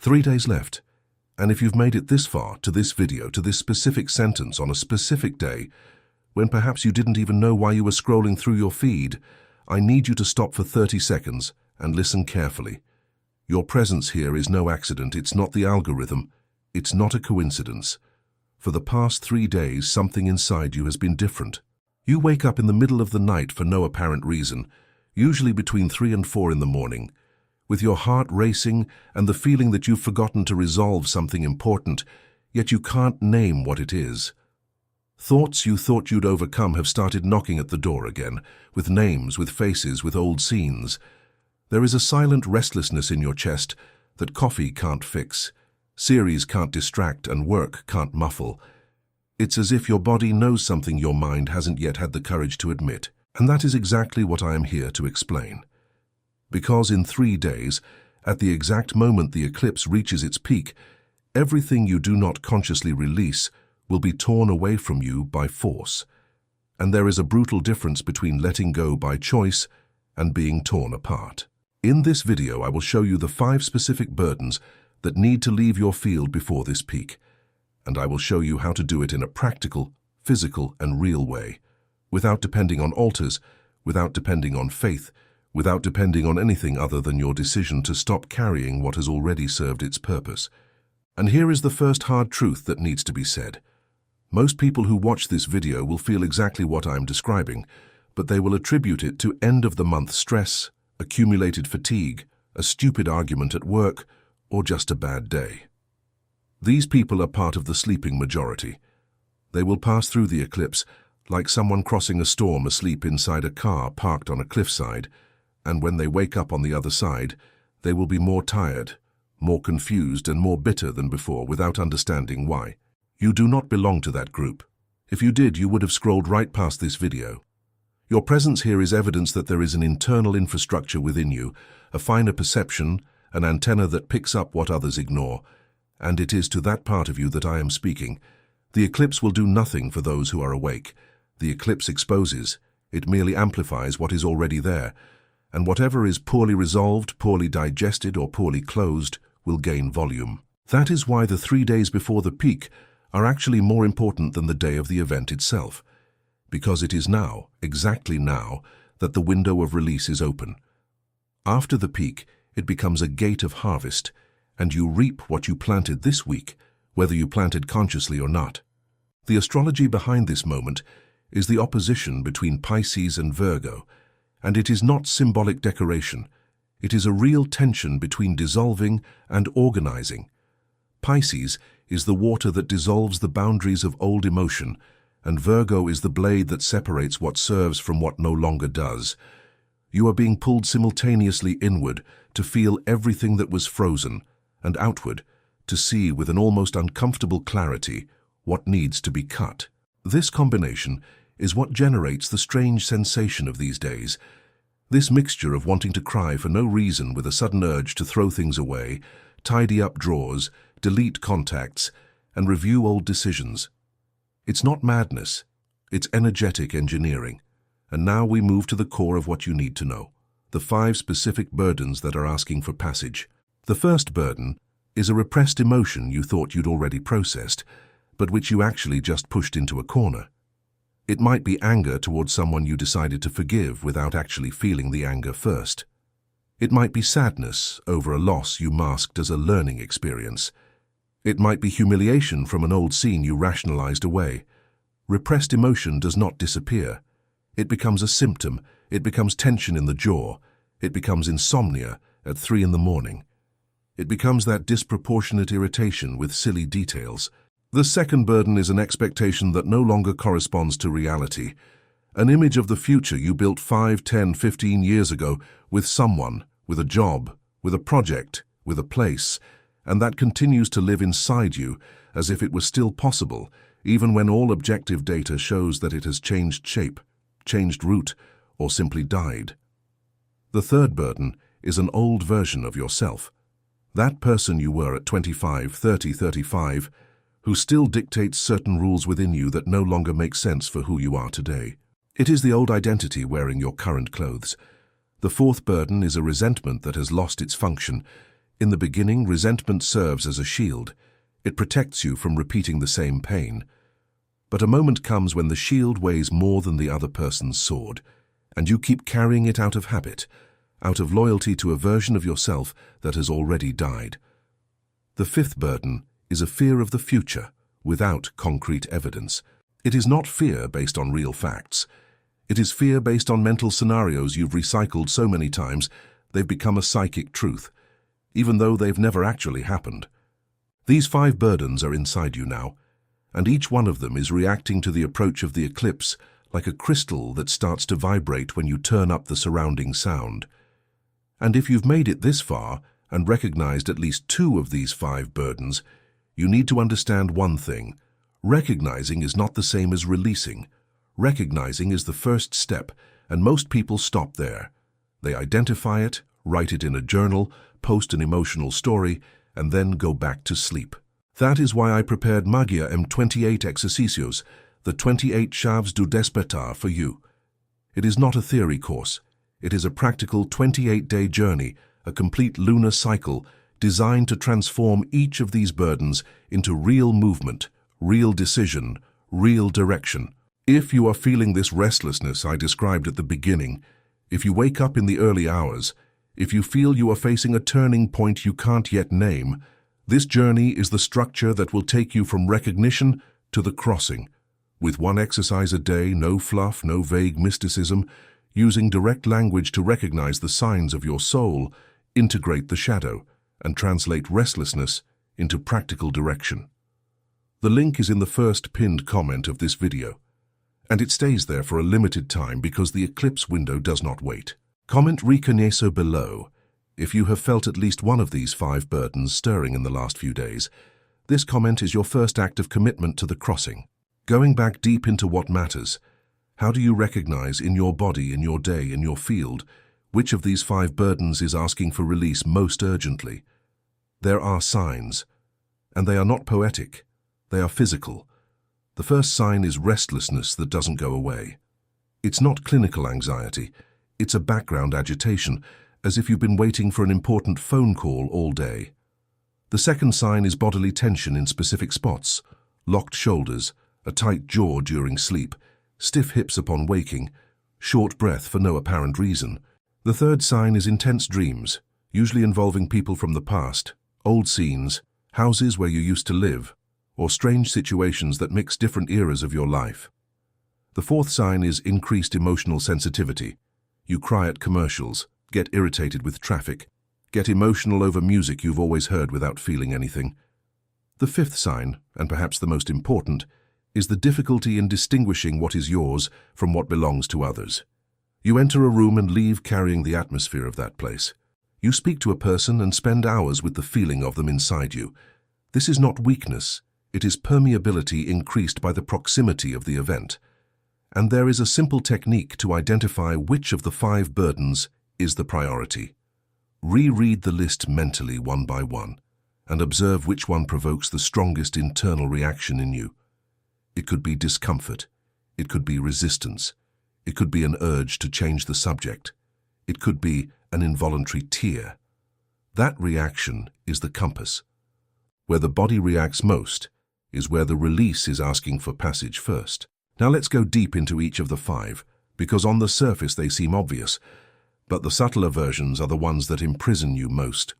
3 days left. And if you've made it this far, to this video, to this specific sentence on a specific day, when perhaps you didn't even know why you were scrolling through your feed, I need you to stop for 30 seconds and listen carefully. Your presence here is no accident. It's not the algorithm. It's not a coincidence. For the past 3 days, something inside you has been different. You wake up in the middle of the night for no apparent reason, usually between 3 and 4 in the morning, with your heart racing and the feeling that you've forgotten to resolve something important, yet you can't name what it is. Thoughts you thought you'd overcome have started knocking at the door again, with names, with faces, with old scenes. There is a silent restlessness in your chest that coffee can't fix, series can't distract, and work can't muffle. It's as if your body knows something your mind hasn't yet had the courage to admit, and that is exactly what I am here to explain. Because in 3 days, at the exact moment the eclipse reaches its peak, everything you do not consciously release will be torn away from you by force. And there is a brutal difference between letting go by choice and being torn apart. In this video, I will show you the 5 specific burdens that need to leave your field before this peak, and I will show you how to do it in a practical, physical, and real way, without depending on altars, without depending on faith, without depending on anything other than your decision to stop carrying what has already served its purpose. And here is the first hard truth that needs to be said. Most people who watch this video will feel exactly what I'm describing, but they will attribute it to end-of-the-month stress, accumulated fatigue, a stupid argument at work, or just a bad day. These people are part of the sleeping majority. They will pass through the eclipse like someone crossing a storm asleep inside a car parked on a cliffside, and when they wake up on the other side, they will be more tired, more confused, and more bitter than before without understanding why. You do not belong to that group. If you did, you would have scrolled right past this video. Your presence here is evidence that there is an internal infrastructure within you, a finer perception, an antenna that picks up what others ignore, and it is to that part of you that I am speaking. The eclipse will do nothing for those who are awake. The eclipse exposes, it merely amplifies what is already there, and whatever is poorly resolved, poorly digested, or poorly closed will gain volume. That is why the 3 days before the peak are actually more important than the day of the event itself, because it is now, exactly now, that the window of release is open. After the peak, it becomes a gate of harvest, and you reap what you planted this week, whether you planted consciously or not. The astrology behind this moment is the opposition between Pisces and Virgo, and it is not symbolic decoration. It is a real tension between dissolving and organizing. Pisces is the water that dissolves the boundaries of old emotion, and Virgo is the blade that separates what serves from what no longer does. You are being pulled simultaneously inward to feel everything that was frozen, and outward to see with an almost uncomfortable clarity what needs to be cut. This combination is what generates the strange sensation of these days. This mixture of wanting to cry for no reason with a sudden urge to throw things away, tidy up drawers, delete contacts, and review old decisions. It's not madness, it's energetic engineering. And now we move to the core of what you need to know, the 5 specific burdens that are asking for passage. The first burden is a repressed emotion you thought you'd already processed, but which you actually just pushed into a corner. It might be anger towards someone you decided to forgive without actually feeling the anger first. It might be sadness over a loss you masked as a learning experience. It might be humiliation from an old scene you rationalized away. Repressed emotion does not disappear. It becomes a symptom, it becomes tension in the jaw, it becomes insomnia at 3 in the morning. It becomes that disproportionate irritation with silly details. The second burden is an expectation that no longer corresponds to reality. An image of the future you built 5, 10, 15 years ago with someone, with a job, with a project, with a place, and that continues to live inside you as if it was still possible, even when all objective data shows that it has changed shape, changed route, or simply died. The third burden is an old version of yourself. That person you were at 25, 30, 35, who still dictates certain rules within you that no longer make sense for who you are today. It is the old identity wearing your current clothes. The fourth burden is a resentment that has lost its function. In the beginning, resentment serves as a shield. It protects you from repeating the same pain. But a moment comes when the shield weighs more than the other person's sword, and you keep carrying it out of habit, out of loyalty to a version of yourself that has already died. The fifth burden is a fear of the future, without concrete evidence. It is not fear based on real facts. It is fear based on mental scenarios you've recycled so many times they've become a psychic truth, even though they've never actually happened. These 5 burdens are inside you now, and each one of them is reacting to the approach of the eclipse like a crystal that starts to vibrate when you turn up the surrounding sound. And if you've made it this far and recognized at least 2 of these 5 burdens, you need to understand one thing. Recognizing is not the same as releasing. Recognizing is the first step, and most people stop there. They identify it, write it in a journal, post an emotional story, and then go back to sleep. That is why I prepared Magia M28 Exercicios, the 28 Chaves do Despertar for you. It is not a theory course. It is a practical 28-day journey, a complete lunar cycle designed to transform each of these burdens into real movement, real decision, real direction. If you are feeling this restlessness I described at the beginning, if you wake up in the early hours, if you feel you are facing a turning point you can't yet name, this journey is the structure that will take you from recognition to the crossing. With 1 exercise a day, no fluff, no vague mysticism, using direct language to recognize the signs of your soul, integrate the shadow, and translate restlessness into practical direction. The link is in the first pinned comment of this video, and it stays there for a limited time because the eclipse window does not wait. Comment Reconnaissance below if you have felt at least one of these 5 burdens stirring in the last few days. This comment is your first act of commitment to the crossing. Going back deep into what matters, how do you recognize in your body, in your day, in your field, which of these 5 burdens is asking for release most urgently? There are signs, and they are not poetic, they are physical. The first sign is restlessness that doesn't go away. It's not clinical anxiety, it's a background agitation, as if you've been waiting for an important phone call all day. The second sign is bodily tension in specific spots, locked shoulders, a tight jaw during sleep, stiff hips upon waking, short breath for no apparent reason. The third sign is intense dreams, usually involving people from the past, old scenes, houses where you used to live, or strange situations that mix different eras of your life. The fourth sign is increased emotional sensitivity. You cry at commercials, get irritated with traffic, get emotional over music you've always heard without feeling anything. The fifth sign, and perhaps the most important, is the difficulty in distinguishing what is yours from what belongs to others. You enter a room and leave carrying the atmosphere of that place. You speak to a person and spend hours with the feeling of them inside you. This is not weakness, it is permeability increased by the proximity of the event. And there is a simple technique to identify which of the 5 burdens is the priority. Reread the list mentally one by one, and observe which one provokes the strongest internal reaction in you. It could be discomfort, it could be resistance, it could be an urge to change the subject, it could be an involuntary tear. That reaction is the compass. Where the body reacts most is where the release is asking for passage first. Now let's go deep into each of the 5, because on the surface they seem obvious, but the subtler versions are the ones that imprison you most.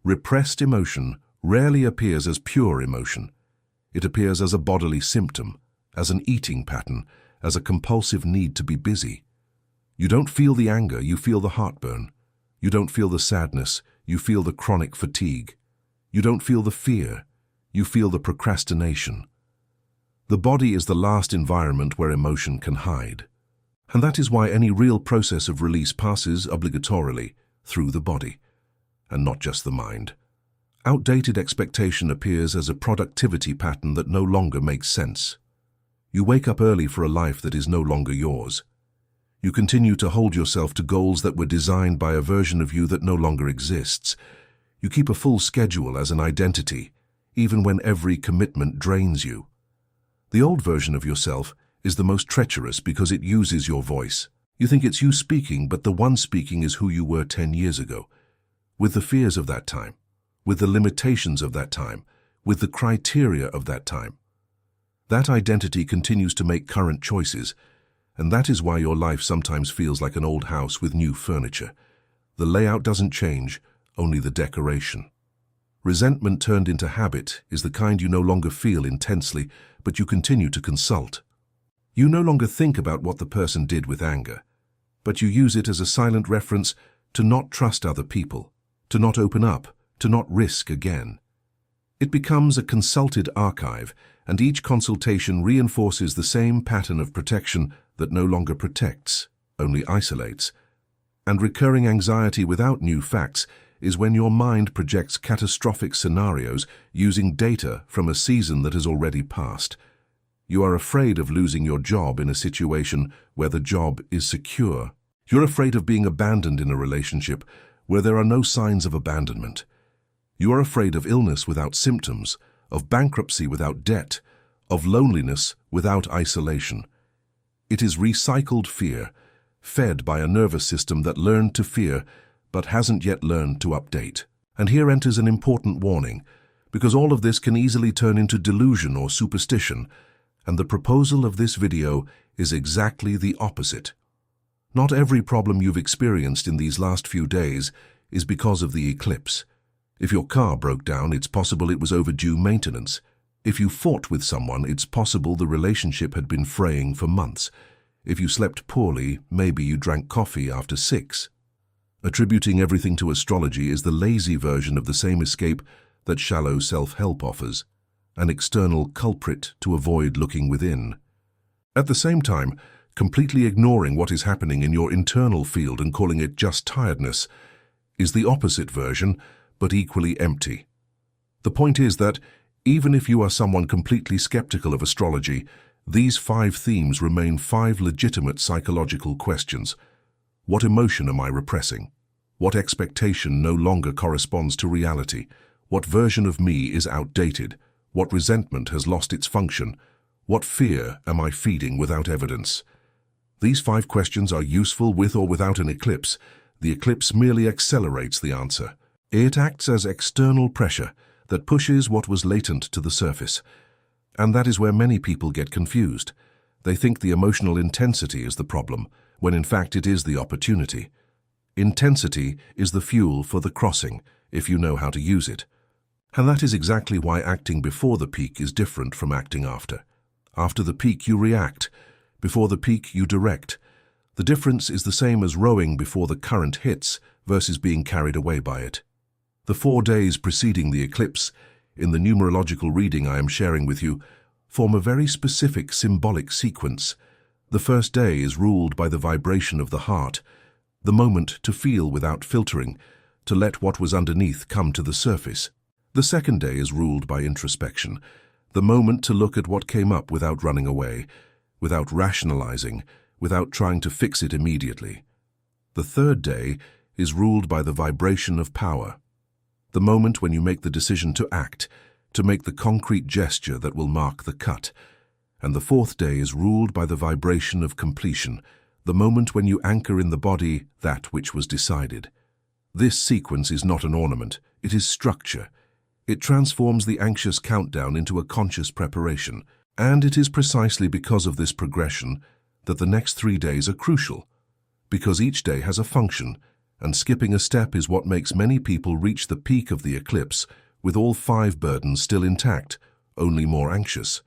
Repressed emotion rarely appears as pure emotion. It appears as a bodily symptom, as an eating pattern, as a compulsive need to be busy. You don't feel the anger, you feel the heartburn. You don't feel the sadness, you feel the chronic fatigue. You don't feel the fear, you feel the procrastination. The body is the last environment where emotion can hide. And that is why any real process of release passes obligatorily through the body, and not just the mind. Outdated expectation appears as a productivity pattern that no longer makes sense. You wake up early for a life that is no longer yours. You continue to hold yourself to goals that were designed by a version of you that no longer exists. You keep a full schedule as an identity, even when every commitment drains you. The old version of yourself is the most treacherous because it uses your voice. You think it's you speaking, but the one speaking is who you were 10 years ago, with the fears of that time, with the limitations of that time, with the criteria of that time. That identity continues to make current choices, and that is why your life sometimes feels like an old house with new furniture. The layout doesn't change, only the decoration. Resentment turned into habit is the kind you no longer feel intensely, but you continue to consult. You no longer think about what the person did with anger, but you use it as a silent reference to not trust other people, to not open up, to not risk again. It becomes a consulted archive, and each consultation reinforces the same pattern of protection that no longer protects, only isolates. And recurring anxiety without new facts is when your mind projects catastrophic scenarios using data from a season that has already passed. You are afraid of losing your job in a situation where the job is secure. You're afraid of being abandoned in a relationship where there are no signs of abandonment. You are afraid of illness without symptoms, of bankruptcy without debt, of loneliness without isolation. It is recycled fear, fed by a nervous system that learned to fear but hasn't yet learned to update. And here enters an important warning, because all of this can easily turn into delusion or superstition, and the proposal of this video is exactly the opposite. Not every problem you've experienced in these last few days is because of the eclipse. If your car broke down, it's possible it was overdue maintenance. If you fought with someone, it's possible the relationship had been fraying for months. If you slept poorly, maybe you drank coffee after 6. Attributing everything to astrology is the lazy version of the same escape that shallow self-help offers, an external culprit to avoid looking within. At the same time, completely ignoring what is happening in your internal field and calling it just tiredness is the opposite version, but equally empty. The point is that, even if you are someone completely skeptical of astrology, these 5 themes remain 5 legitimate psychological questions. What emotion am I repressing? What expectation no longer corresponds to reality? What version of me is outdated? What resentment has lost its function? What fear am I feeding without evidence? These 5 questions are useful with or without an eclipse. The eclipse merely accelerates the answer. It acts as external pressure that pushes what was latent to the surface. And that is where many people get confused. They think the emotional intensity is the problem, when in fact it is the opportunity. Intensity is the fuel for the crossing, if you know how to use it. And that is exactly why acting before the peak is different from acting after. After the peak you react, before the peak you direct. The difference is the same as rowing before the current hits versus being carried away by it. The 4 days preceding the eclipse, in the numerological reading I am sharing with you, form a very specific symbolic sequence. The first day is ruled by the vibration of the heart, the moment to feel without filtering, to let what was underneath come to the surface. The second day is ruled by introspection, the moment to look at what came up without running away, without rationalizing, without trying to fix it immediately. The third day is ruled by the vibration of power, the moment when you make the decision to act, to make the concrete gesture that will mark the cut. And the fourth day is ruled by the vibration of completion, the moment when you anchor in the body that which was decided. This sequence is not an ornament, it is structure. It transforms the anxious countdown into a conscious preparation, and it is precisely because of this progression that the next 3 days are crucial, because each day has a function, and skipping a step is what makes many people reach the peak of the eclipse with all 5 burdens still intact, only more anxious.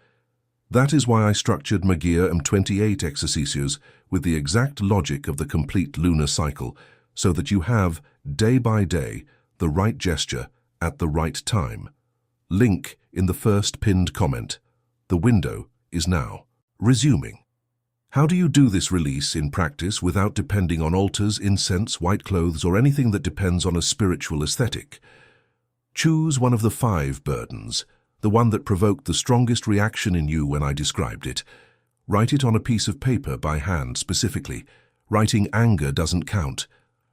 That is why I structured Magia M28 exercises with the exact logic of the complete lunar cycle, so that you have, day by day, the right gesture at the right time. Link in the first pinned comment. The window is now. Resuming. How do you do this release in practice without depending on altars, incense, white clothes, or anything that depends on a spiritual aesthetic? Choose one of the 5 burdens, the one that provoked the strongest reaction in you when I described it. Write it on a piece of paper by hand specifically. Writing anger doesn't count.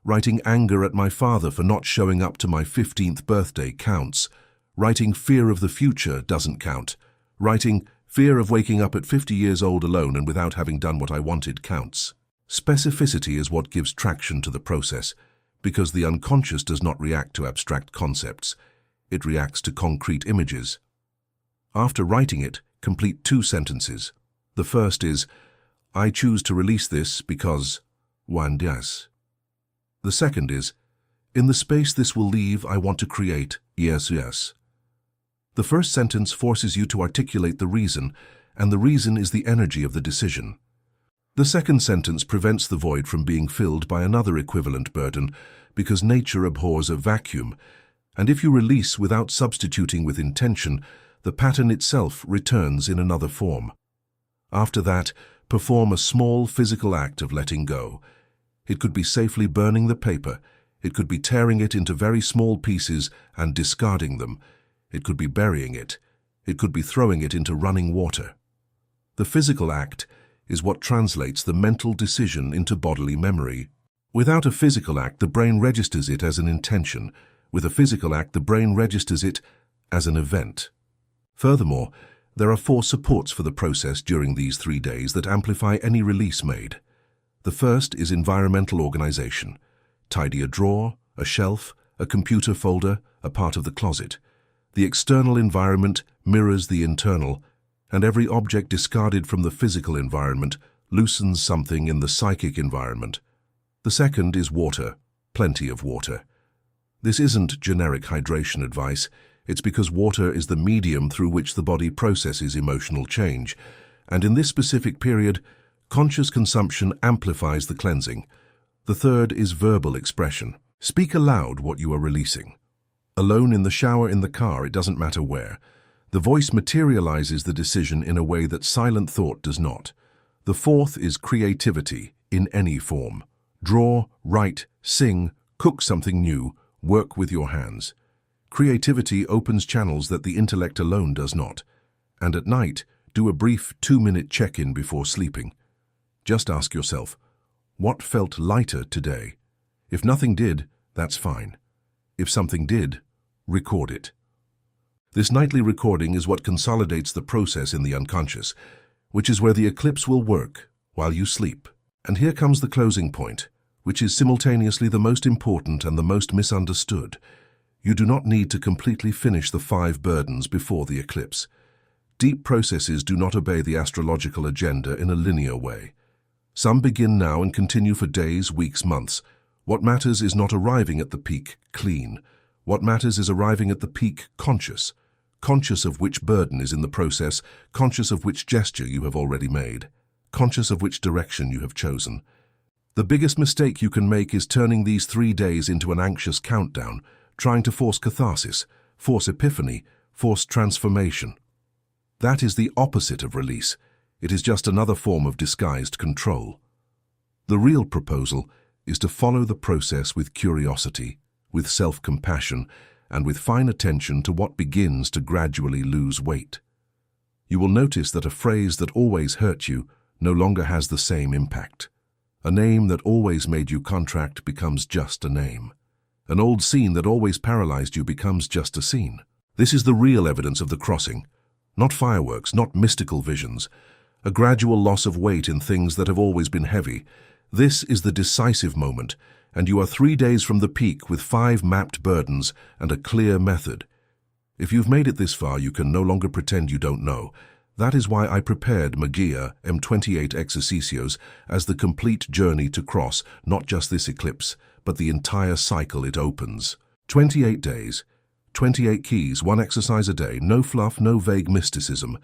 Writing anger at my father for not showing up to my 15th birthday counts. Writing fear of the future doesn't count. Writing fear of waking up at 50 years old alone and without having done what I wanted counts. Specificity is what gives traction to the process, because the unconscious does not react to abstract concepts. it reacts to concrete images. After writing it, complete 2 sentences. The first is, I choose to release this because yes. The second is, in the space this will leave, I want to create yes. The first sentence forces you to articulate the reason, and the reason is the energy of the decision. The second sentence prevents the void from being filled by another equivalent burden, because nature abhors a vacuum, and if you release without substituting with intention, the pattern itself returns in another form. After that, perform a small physical act of letting go. It could be safely burning the paper, it could be tearing it into very small pieces and discarding them, it could be burying it, it could be throwing it into running water. The physical act is what translates the mental decision into bodily memory. Without a physical act, the brain registers it as an intention. With a physical act, the brain registers it as an event. Furthermore, there are 4 supports for the process during these 3 days that amplify any release made. The first is environmental organization. Tidy a drawer, a shelf, a computer folder, a part of the closet. The external environment mirrors the internal, and every object discarded from the physical environment loosens something in the psychic environment. The second is water, plenty of water. This isn't generic hydration advice. It's because water is the medium through which the body processes emotional change, and in this specific period, conscious consumption amplifies the cleansing. The third is verbal expression. Speak aloud what you are releasing. Alone, in the shower, in the car, it doesn't matter where. The voice materializes the decision in a way that silent thought does not. The fourth is creativity, in any form. Draw, write, sing, cook something new, work with your hands. Creativity opens channels that the intellect alone does not. And at night, do a brief 2-minute check-in before sleeping. Just ask yourself, what felt lighter today? If nothing did, that's fine. If something did, record it. This nightly recording is what consolidates the process in the unconscious, which is where the eclipse will work while you sleep. And here comes the closing point, which is simultaneously the most important and the most misunderstood. You do not need to completely finish the 5 burdens before the eclipse. Deep processes do not obey the astrological agenda in a linear way. Some begin now and continue for days, weeks, months. What matters is not arriving at the peak clean. What matters is arriving at the peak conscious. Conscious of which burden is in the process, conscious of which gesture you have already made, conscious of which direction you have chosen. The biggest mistake you can make is turning these 3 days into an anxious countdown, trying to force catharsis, force epiphany, force transformation. That is the opposite of release. It is just another form of disguised control. The real proposal is to follow the process with curiosity, with self-compassion, and with fine attention to what begins to gradually lose weight. You will notice that a phrase that always hurt you no longer has the same impact. A name that always made you contract becomes just a name. An old scene that always paralyzed you becomes just a scene. This is the real evidence of the crossing. Not fireworks, not mystical visions. A gradual loss of weight in things that have always been heavy. This is the decisive moment, and you are 3 days from the peak with 5 mapped burdens and a clear method. If you've made it this far, you can no longer pretend you don't know. That is why I prepared Magia M28 Exercicios as the complete journey to cross not just this eclipse, but the entire cycle it opens. 28 days, 28 keys, 1 exercise a day, no fluff, no vague mysticism,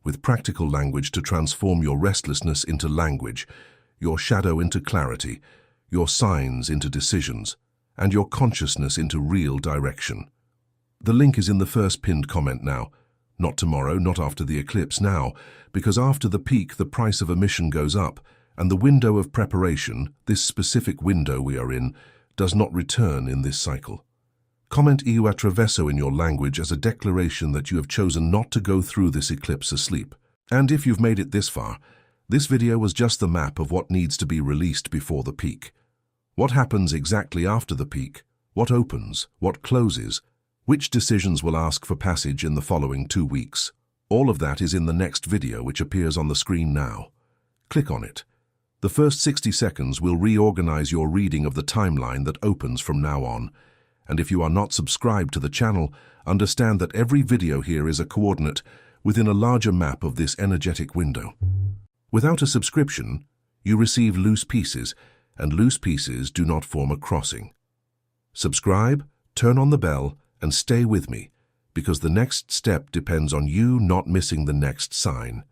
with practical language to transform your restlessness into language, your shadow into clarity, your signs into decisions, and your consciousness into real direction. The link is in the first pinned comment now. Not tomorrow, not after the eclipse, now, because after the peak the price of emission goes up, and the window of preparation, this specific window we are in, does not return in this cycle. Comment "Eu atravesso" in your language as a declaration that you have chosen not to go through this eclipse asleep. And if you've made it this far, this video was just the map of what needs to be released before the peak. What happens exactly after the peak? What opens? What closes? Which decisions will ask for passage in the following 2 weeks? All of that is in the next video, which appears on the screen now. Click on it. The first 60 seconds will reorganize your reading of the timeline that opens from now on, And if you are not subscribed to the channel, understand that every video here is a coordinate within a larger map of this energetic window. Without a subscription, you receive loose pieces, and loose pieces do not form a crossing. Subscribe, turn on the bell, and stay with me, because the next step depends on you not missing the next sign.